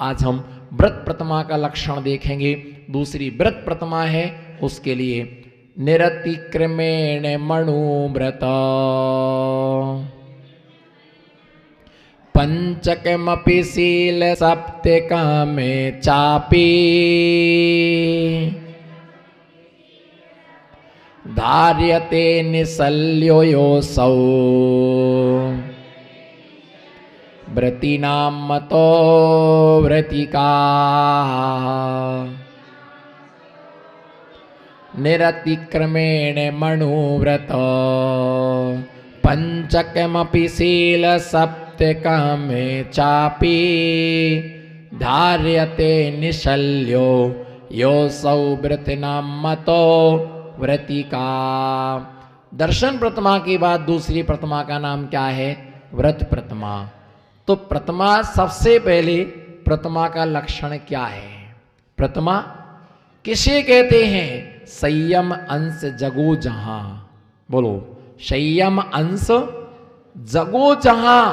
आज हम व्रत प्रतिमा का लक्षण देखेंगे। दूसरी व्रत प्रतिमा है, उसके लिए निरतिक्रमेण मणुव्रत पंचकमपि शील सप्तकामे चापि धार्यते निशल्यो योऽसौ व्रतीनां मतो व्रतिका निरतिक्रमेण मणुव्रत पंचकमपि शील सप्तकामे चापि धार्यते निशल्यो योऽसौ व्रतीनां मतो व्रतिका। दर्शन प्रतिमा के बाद दूसरी प्रतिमा का नाम क्या है? व्रत प्रतिमा। तो प्रतिमा, सबसे पहले प्रतिमा का लक्षण क्या है? प्रतिमा किसे कहते हैं? संयम अंश जगो जहां। बोलो, संयम अंश जगो जहां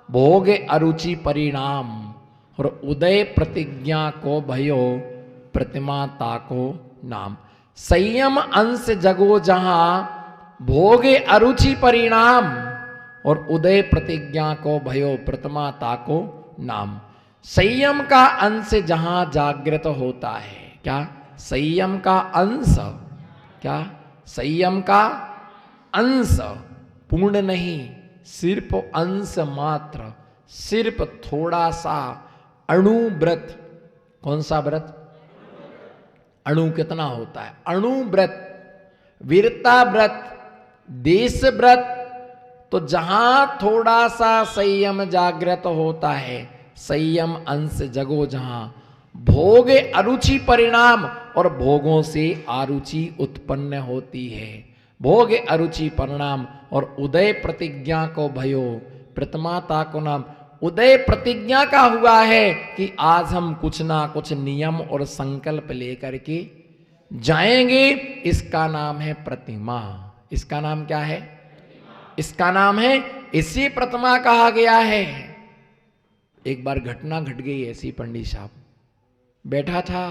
भोग अरुचि परिणाम और उदय प्रतिज्ञा को भयो प्रतिमा ताको नाम। संयम अंश जगो जहां भोग अरुचि परिणाम और उदय प्रतिज्ञा को भयो प्रतिमा ताको नाम। संयम का अंश जहां जागृत होता है, क्या? संयम का अंश, क्या? संयम का अंश, पूर्ण नहीं, सिर्फ अंश मात्र, सिर्फ थोड़ा सा अणु व्रत। कौन सा व्रत? अणु कितना होता है? अणु व्रत, वीरता व्रत, देश व्रत। तो जहां थोड़ा सा संयम जागृत होता है, संयम अंश जगो जहां भोग अरुचि परिणाम और भोगों से आरुचि उत्पन्न होती है। भोग अरुचि परिणाम और उदय प्रतिज्ञा को भयो प्रतिमाता को नाम। उदय प्रतिज्ञा का हुआ है कि आज हम कुछ ना कुछ नियम और संकल्प लेकर के जाएंगे। इसका नाम है प्रतिमा। इसका नाम क्या है? इसका नाम है, इसी प्रतिमा कहा गया है। एक बार घटना घट गई ऐसी, पंडित साहब बैठा था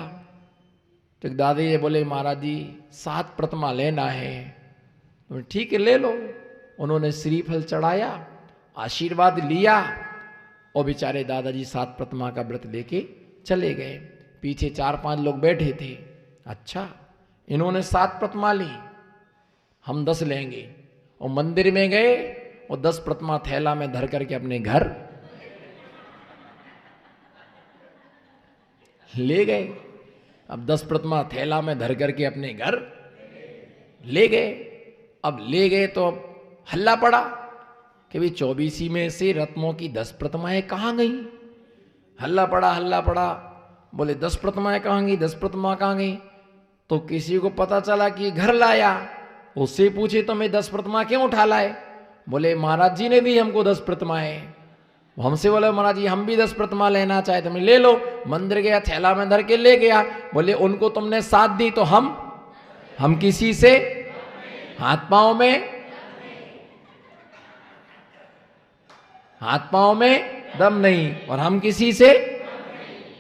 तो एक दादी जी बोले, महाराज जी 7 प्रतिमा लेना है। तो ठीक है, ले लो। उन्होंने श्रीफल चढ़ाया, आशीर्वाद लिया और बेचारे दादाजी 7 प्रतिमा का व्रत लेके चले गए। पीछे 4-5 लोग बैठे थे। अच्छा, इन्होंने 7 प्रतिमा ली, हम 10 लेंगे। और मंदिर में गए और 10 प्रतिमा थैला में धर करके अपने घर ले गए। अब 10 प्रतिमा थैला में धर करके अपने घर ले गए। अब ले गए तो अब हल्ला पड़ा कि भाई 24 में से रत्नों की 10 प्रतिमाएं कहाँ गई? हल्ला पड़ा। बोले 10 प्रतिमाएं कहाँ गई? 10 प्रतिमा कहाँ गई? तो किसी को पता चला कि घर लाया। उससे पूछे, तो मैं 10 प्रतिमा क्यों उठा लाए? बोले महाराज जी ने दी हमको 10 प्रतिमाएं। हमसे बोले महाराज जी हम भी 10 प्रतिमा लेना चाहे तो मैं ले लो। मंदिर गया, थैला में धर के ले गया। बोले उनको तुमने 7 दी तो हम किसी से हाथ पांव में दम नहीं, और हम किसी से,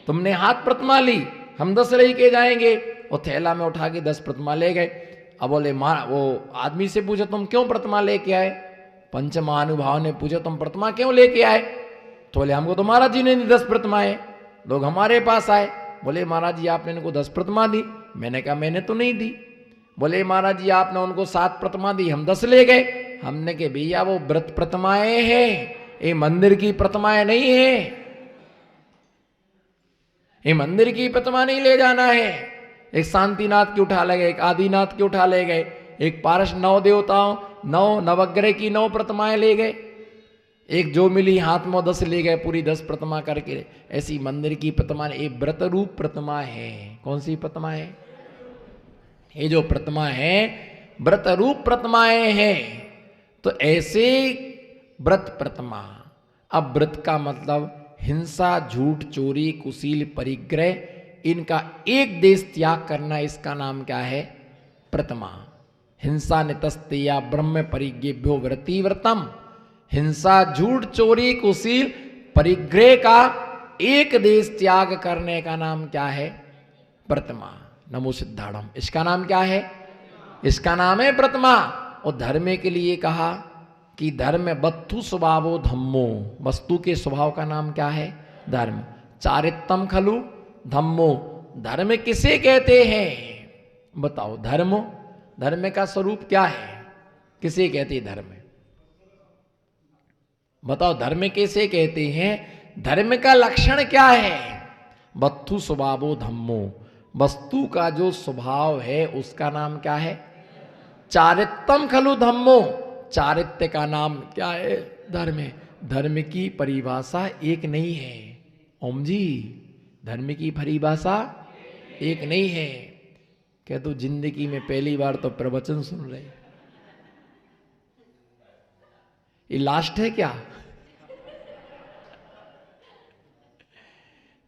तुमने हाथ प्रतिमा ली, हम 10 लेके जाएंगे। और थैला में उठा के 10 प्रतिमा ले गए। अब बोले वो आदमी से पूछा, तुम क्यों प्रतिमा लेके आए? पंच महानुभाव ने पूछा, तुम प्रतिमा क्यों लेके आए? तो बोले हमको तो महाराज जी ने दी 10 प्रतिमाएं। लोग हमारे पास आए, बोले महाराज जी आपने इनको 10 प्रतिमा दी। मैंने कहा मैंने तो नहीं दी। बोले महाराज जी आपने उनको 7 प्रतिमा दी, हम 10 ले गए। हमने कहा भैया वो व्रत प्रतिमाएं हैं, ये मंदिर की प्रतिमाएं नहीं है। ये मंदिर की प्रतिमा नहीं ले जाना है। एक शांतिनाथ की उठा ले गए, एक आदिनाथ की उठा ले गए, एक पारस 9 देवताओं 9 नवग्रह की 9 प्रतिमाएं ले गए। एक जो मिली हाथ में 10 ले गए, पूरी 10 प्रतिमा करके। ऐसी मंदिर की प्रतिमा, ये व्रत रूप प्रतिमा है। कौन सी प्रतिमा है? ये जो प्रतिमा है व्रत रूप प्रतिमाएं हैं। तो ऐसे व्रत प्रतिमा। अब व्रत का मतलब हिंसा, झूठ, चोरी, कुशील, परिग्रह, इनका एक देश त्याग करना, इसका नाम क्या है? प्रतिमा। हिंसा नितस्ते या ब्रह्म परिज्ञेभ्यो व्रति व्रतम। हिंसा, झूठ, चोरी, कुशील, परिग्रह का एक देश त्याग करने का नाम क्या है? प्रतिमा। नमो सिद्धाड़म। इसका नाम क्या है? इसका नाम है प्रतिमा। और धर्म के लिए कहा कि धर्म वस्तु स्वभावो धम्मो। वस्तु के स्वभाव का नाम क्या है? धर्म। चारित्रम खलु धम्मो। धर्म किसे कहते हैं? बताओ। धर्म, धर्म का स्वरूप क्या है? किसे कहते हैं धर्म? बताओ, धर्म किसे कहते हैं? धर्म का लक्षण क्या है? वस्तु स्वभावो धम्मो। वस्तु का जो स्वभाव है उसका नाम क्या है? चारित्रम खलु धम्मो। चारित्र्य का नाम क्या है? धर्म है। धर्म की परिभाषा एक नहीं है। ओम जी, धर्म की परिभाषा एक नहीं है। क्या तो जिंदगी में पहली बार तो प्रवचन सुन रहे? ये लास्ट है क्या?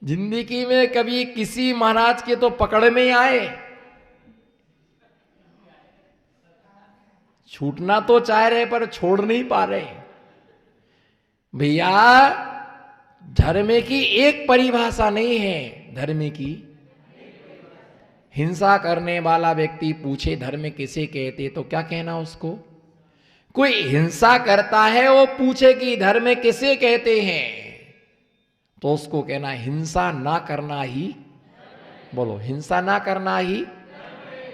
जिंदगी में कभी किसी महाराज के तो पकड़ में आए? छूटना तो चाह रहे पर छोड़ नहीं पा रहे। भैया, धर्म की एक परिभाषा नहीं है। धर्म की हिंसा करने वाला व्यक्ति पूछे धर्म किसे कहते, तो क्या कहना उसको? कोई हिंसा करता है, वो पूछे कि धर्म किसे कहते हैं, तो उसको कहना हिंसा ना करना ही। बोलो, हिंसा ना करना ही।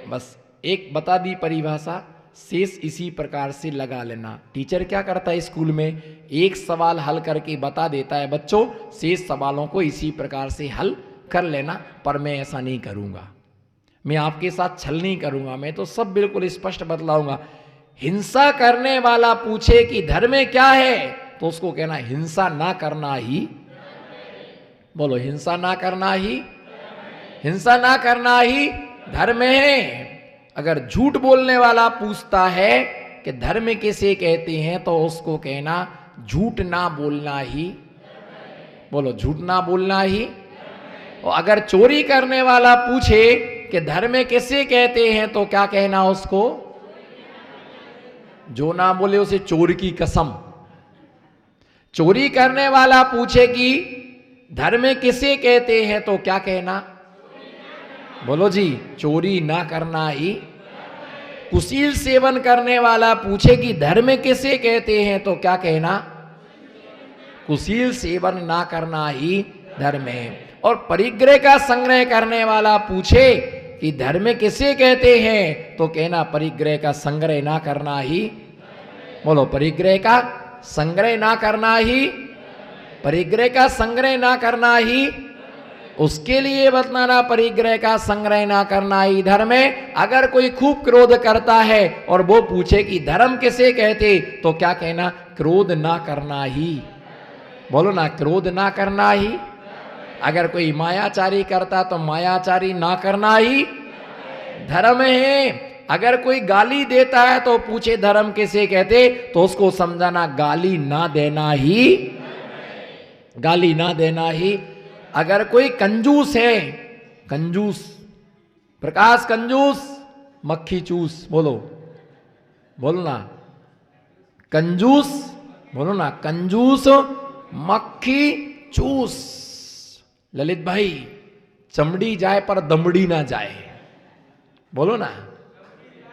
बस एक बता दी परिभाषा, शेष इसी प्रकार से लगा लेना। टीचर क्या करता है स्कूल में? एक सवाल हल करके बता देता है, बच्चों शेष सवालों को इसी प्रकार से हल कर लेना। पर मैं ऐसा नहीं करूंगा, मैं आपके साथ छल नहीं करूंगा, मैं तो सब बिल्कुल स्पष्ट बतलाऊंगा। हिंसा करने वाला पूछे कि धर्म क्या है, तो उसको कहना हिंसा ना करना ही। बोलो, हिंसा ना करना ही। हिंसा ना करना ही धर्म है। अगर झूठ बोलने वाला पूछता है कि धर्म किसे कहते हैं, तो उसको कहना झूठ ना बोलना ही। बोलो, झूठ ना बोलना ही। और अगर चोरी करने वाला पूछे कि धर्म किसे कहते हैं, तो क्या कहना उसको? जो ना बोले उसे चोर की कसम। चोरी करने वाला पूछे कि धर्म किसे कहते हैं, तो क्या कहना? बोलो जी, चोरी ना करना ही। कुशील सेवन करने वाला पूछे कि धर्म किसे कहते हैं, तो क्या कहना? कुशील सेवन ना करना ही धर्म है। और परिग्रह का संग्रह करने वाला पूछे कि धर्म किसे कहते हैं, तो कहना परिग्रह का संग्रह ना करना ही। बोलो, परिग्रह का संग्रह ना करना ही। परिग्रह का संग्रह ना करना ही। उसके लिए बतलाना परिग्रह का संग्रह ना करना ही धर्म है। अगर कोई खूब क्रोध करता है और वो पूछे कि धर्म किसे कहते, तो क्या कहना? क्रोध ना करना ही। बोलो ना, क्रोध ना करना ही। अगर कोई मायाचारी करता तो मायाचारी ना करना ही धर्म है। अगर कोई गाली देता है तो पूछे धर्म किसे कहते, तो उसको समझाना गाली ना देना ही। गाली ना देना ही। अगर कोई कंजूस है, कंजूस, प्रकाश कंजूस, मक्खी चूस। बोलो, बोलो ना, कंजूस। बोलो ना, कंजूस मक्खी चूस। ललित भाई, चमड़ी जाए पर दमड़ी ना जाए। बोलो ना।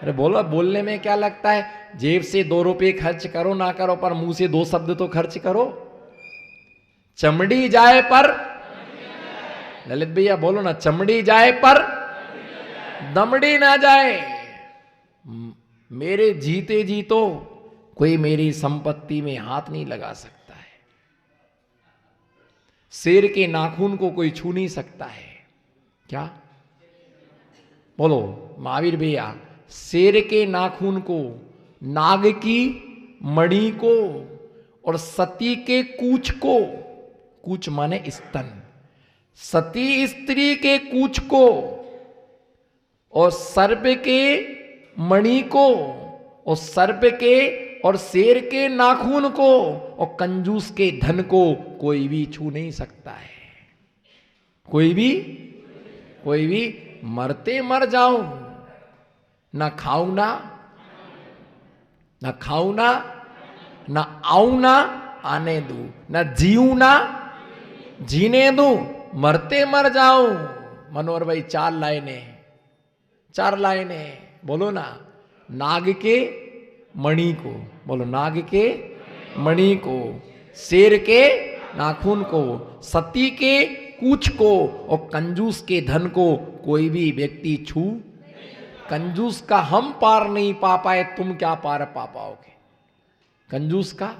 अरे बोलो, बोलने में क्या लगता है? जेब से 2 रुपये खर्च करो ना करो, पर मुंह से 2 शब्द तो खर्च करो। चमड़ी जाए पर, ललित भैया बोलो ना, चमड़ी जाए पर दमड़ी ना जाए। मेरे जीते जी तो कोई मेरी संपत्ति में हाथ नहीं लगा सकता है। शेर के नाखून को कोई छू नहीं सकता है। क्या? बोलो महावीर भैया, शेर के नाखून को, नाग की मणि को, और सती के कूच को, कूच माने स्तन, सती स्त्री के कूच को, और सर्प के मणि को, और सर्प के और शेर के नाखून को, और कंजूस के धन को कोई भी छू नहीं सकता है। कोई भी मरते मर जाऊं, ना खाऊं ना न खाऊं ना, न आऊं ना आने दूं, न जीऊं ना जीने दूं, मरते मर जाऊं। मनोहर भाई चार लाइनें बोलो ना। नाग के मणि को, बोलो नाग के मणि को, शेर के नाखून को, सती के कूच को और कंजूस के धन को कोई भी व्यक्ति छू। कंजूस का हम पार नहीं पा पाए, तुम क्या पार पा पाओगे? कंजूस का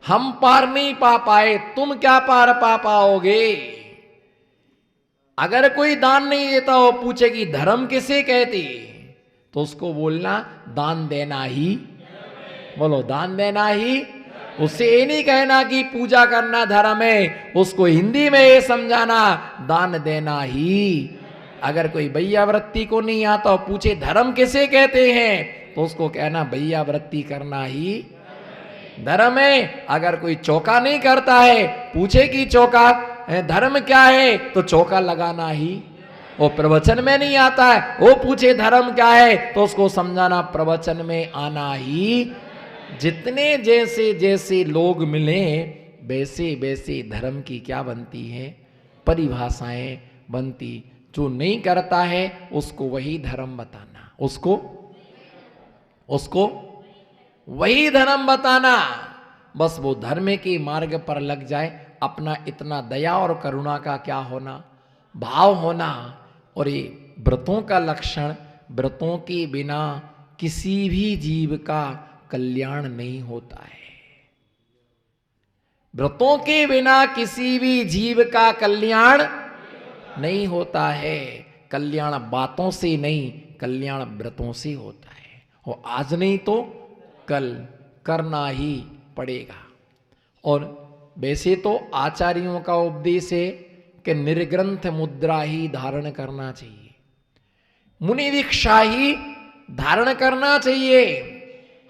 हम पार नहीं पा पाए, तुम क्या पार पा पाओगे? अगर कोई दान नहीं देता हो, पूछे कि धर्म किसे कहते, तो उसको बोलना दान देना ही, बोलो दान देना ही। उससे ये नहीं कहना कि पूजा करना धर्म है, उसको हिंदी में ये समझाना दान देना ही। अगर कोई भैया वृत्ति को नहीं आता, पूछे धर्म किसे कहते हैं, तो उसको कहना भैया वृत्ति करना ही धर्म है। अगर कोई चौका नहीं करता है, पूछे कि चौका धर्म क्या है, तो चौका लगाना ही। वो प्रवचन में नहीं आता है, वो पूछे धर्म क्या है, तो उसको समझाना प्रवचन में आना ही। जितने जैसे जैसे लोग मिले, वैसे वैसे धर्म की क्या बनती है, परिभाषाएं बनती। जो नहीं करता है उसको वही धर्म बताना, उसको वही धर्म बताना। बस वो धर्म के मार्ग पर लग जाए। अपना इतना दया और करुणा का क्या होना, भाव होना। और ये व्रतों का लक्षण, व्रतों के बिना किसी भी जीव का कल्याण नहीं होता है। व्रतों के बिना किसी भी जीव का कल्याण नहीं होता है। कल्याण बातों से नहीं, कल्याण व्रतों से होता है। और आज नहीं तो कल करना ही पड़ेगा। और वैसे तो आचार्यों का उपदेश है कि निर्ग्रंथ मुद्रा ही धारण करना चाहिए, मुनि दीक्षा ही धारण करना चाहिए।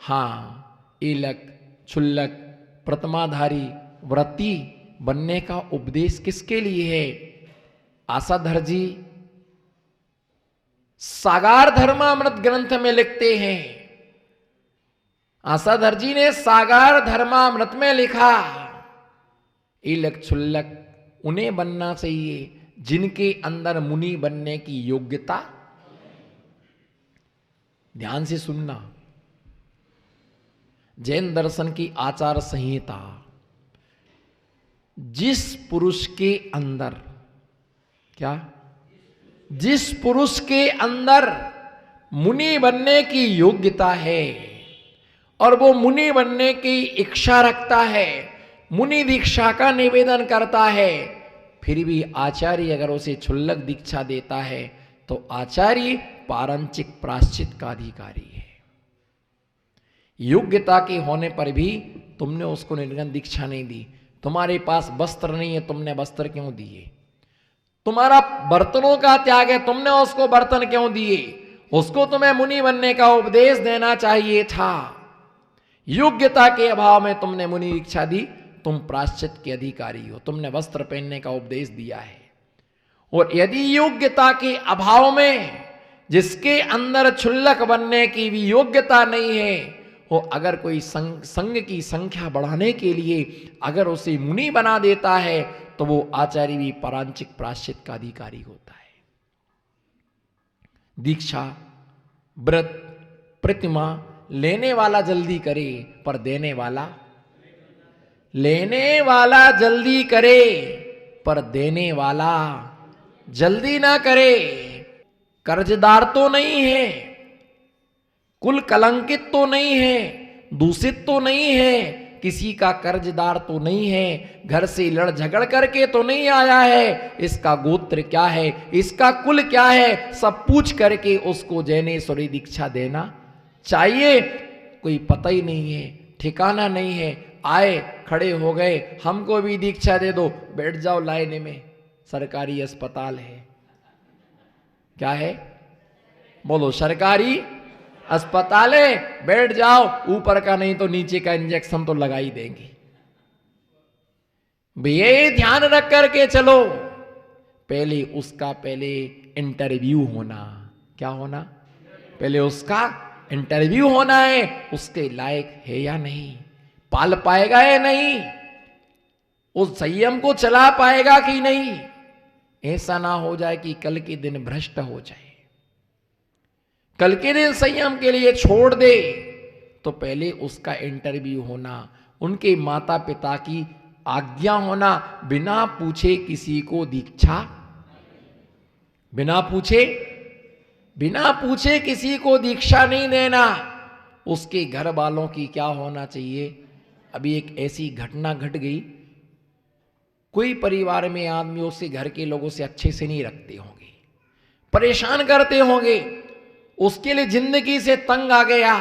हाँ, ईलक, क्षुल्लक, प्रतिमाधारी, व्रती बनने का उपदेश किसके लिए है? आसाधर जी सागार धर्मामृत ग्रंथ में लिखते हैं। आसाधर जी ने सागार धर्मामृत में लिखा, ईलक क्षुल्लक उन्हें बनना चाहिए जिनके अंदर मुनि बनने की योग्यता। ध्यान से सुनना, जैन दर्शन की आचार संहिता, जिस पुरुष के अंदर क्या, जिस पुरुष के अंदर मुनि बनने की योग्यता है और वो मुनि बनने की इच्छा रखता है, मुनि दीक्षा का निवेदन करता है, फिर भी आचार्य अगर उसे क्षुल्लक दीक्षा देता है तो आचार्य पारंचिक प्राश्चित का अधिकारी है। योग्यता के होने पर भी तुमने उसको निर्गन दीक्षा नहीं दी। तुम्हारे पास वस्त्र नहीं है, तुमने वस्त्र क्यों दिए? तुम्हारा बर्तनों का त्याग है, तुमने उसको बर्तन क्यों दिए? उसको तुम्हें मुनि बनने का उपदेश देना चाहिए था। योग्यता के अभाव में तुमने मुनि दीक्षा दी, तुम प्राश्चित के अधिकारी हो, तुमने वस्त्र पहनने का उपदेश दिया है। और यदि योग्यता के अभाव में जिसके अंदर क्षुल्लक बनने की भी योग्यता नहीं है, वो अगर कोई संघ की संख्या बढ़ाने के लिए अगर उसे मुनि बना देता है, तो वो आचार्य भी परांचिक प्राश्चित का अधिकारी होता है। दीक्षा, व्रत, प्रतिमा लेने वाला जल्दी करे, पर देने वाला, लेने वाला जल्दी करे पर देने वाला जल्दी ना करे। कर्जदार तो नहीं है, कुल कलंकित तो नहीं है, दूषित तो नहीं है, किसी का कर्जदार तो नहीं है, घर से लड़ झगड़ करके तो नहीं आया है, इसका गोत्र क्या है, इसका कुल क्या है, सब पूछ करके उसको जैनेश्वरी दीक्षा देना चाहिए। कोई पता ही नहीं है, ठिकाना नहीं है, आए खड़े हो गए, हमको भी दीक्षा दे दो, बैठ जाओ लाइन में, सरकारी अस्पताल है। क्या है? बोलो, सरकारी अस्पताल है, बैठ जाओ, ऊपर का नहीं तो नीचे का इंजेक्शन तो लगा ही देंगे। ये ध्यान रख करके चलो, पहले उसका इंटरव्यू होना। क्या होना? पहले उसका इंटरव्यू होना है, उसके लायक है या नहीं, पाल पाएगा या नहीं, उस संयम को चला पाएगा कि नहीं। ऐसा ना हो जाए कि कल के दिन भ्रष्ट हो जाए, कल के दिन संयम के लिए छोड़ दे। तो पहले उसका इंटरव्यू होना, उनके माता पिता की आज्ञा होना, बिना पूछे किसी को दीक्षा, बिना पूछे किसी को दीक्षा नहीं देना। उसके घर वालों की क्या होना चाहिए। अभी एक ऐसी घटना घट गई, कोई परिवार में आदमी उसके घर के लोगों से अच्छे से नहीं रखते होंगे, परेशान करते होंगे, उसके लिए जिंदगी से तंग आ गया।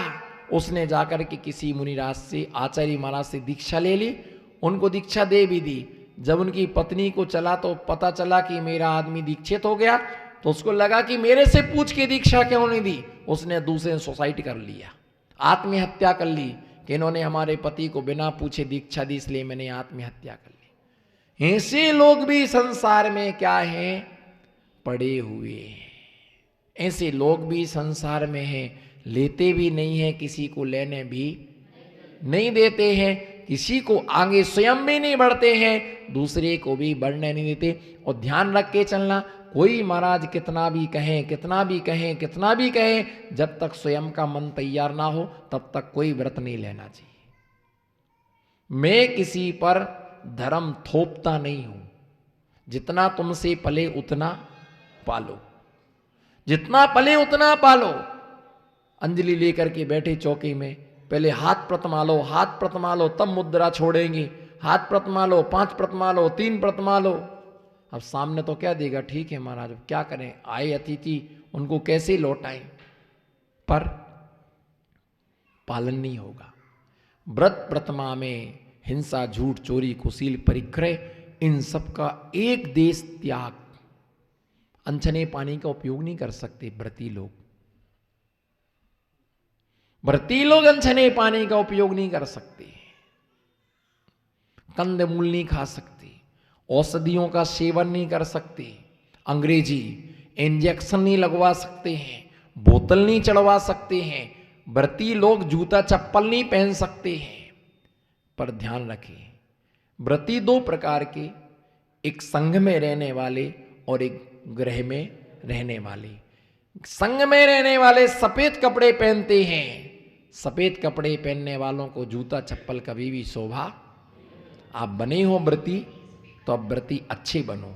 उसने जाकर के किसी मुनिराज से, आचार्य महाराज से दीक्षा ले ली, उनको दीक्षा दे भी दी। जब उनकी पत्नी को चला तो पता चला कि मेरा आदमी दीक्षित हो गया, तो उसको लगा कि मेरे से पूछ के दीक्षा क्यों नहीं दी। उसने दूसरे सुसाइड कर लिया, आत्महत्या कर ली कि इन्होंने हमारे पति को बिना पूछे दीक्षा दी, इसलिए मैंने आत्महत्या कर ली। ऐसे लोग भी संसार में क्या हैं, पड़े हुए हैं। ऐसे लोग भी संसार में हैं, लेते भी नहीं है, किसी को लेने भी नहीं देते हैं, किसी को आगे स्वयं भी नहीं बढ़ते हैं, दूसरे को भी बढ़ने नहीं देते। और ध्यान रख के चलना, कोई महाराज कितना भी कहें, कितना भी कहें, कितना भी कहें, जब तक स्वयं का मन तैयार ना हो तब तक कोई व्रत नहीं लेना चाहिए। मैं किसी पर धर्म थोपता नहीं हूं, जितना तुमसे पले उतना पालो, जितना पले उतना पालो। अंजलि लेकर के बैठे चौकी में, पहले हाथ प्रथमा लो, हाथ प्रथमा लो, तब मुद्रा छोड़ेंगे। हाथ प्रथमा लो, 5 प्रथमा लो, 3 प्रथमा लो। अब सामने तो क्या देगा, ठीक है महाराज, क्या करें, आए अतिथि उनको कैसे लौटाएं, पर पालन नहीं होगा। व्रत प्रथमा में हिंसा, झूठ, चोरी, कुशील, परिक्रय, इन सब का एक देश त्याग। अनछने पानी का उपयोग नहीं कर सकते व्रती लोग, व्रती लोग अनछने पानी का उपयोग नहीं कर सकते, कंदमूल नहीं खा सकते, औषधियों का सेवन नहीं कर सकते, अंग्रेजी इंजेक्शन नहीं लगवा सकते हैं, बोतल नहीं चढ़वा सकते हैं, व्रती लोग जूता चप्पल नहीं पहन सकते हैं। पर ध्यान रखें, व्रती 2 प्रकार के, एक संघ में रहने वाले और एक गृह में रहने वाले। संघ में रहने वाले सफेद कपड़े पहनते हैं, सफेद कपड़े पहनने वालों को जूता चप्पल कभी भी शोभा। आप बने हो व्रती तो अब व्रती अच्छे बनो।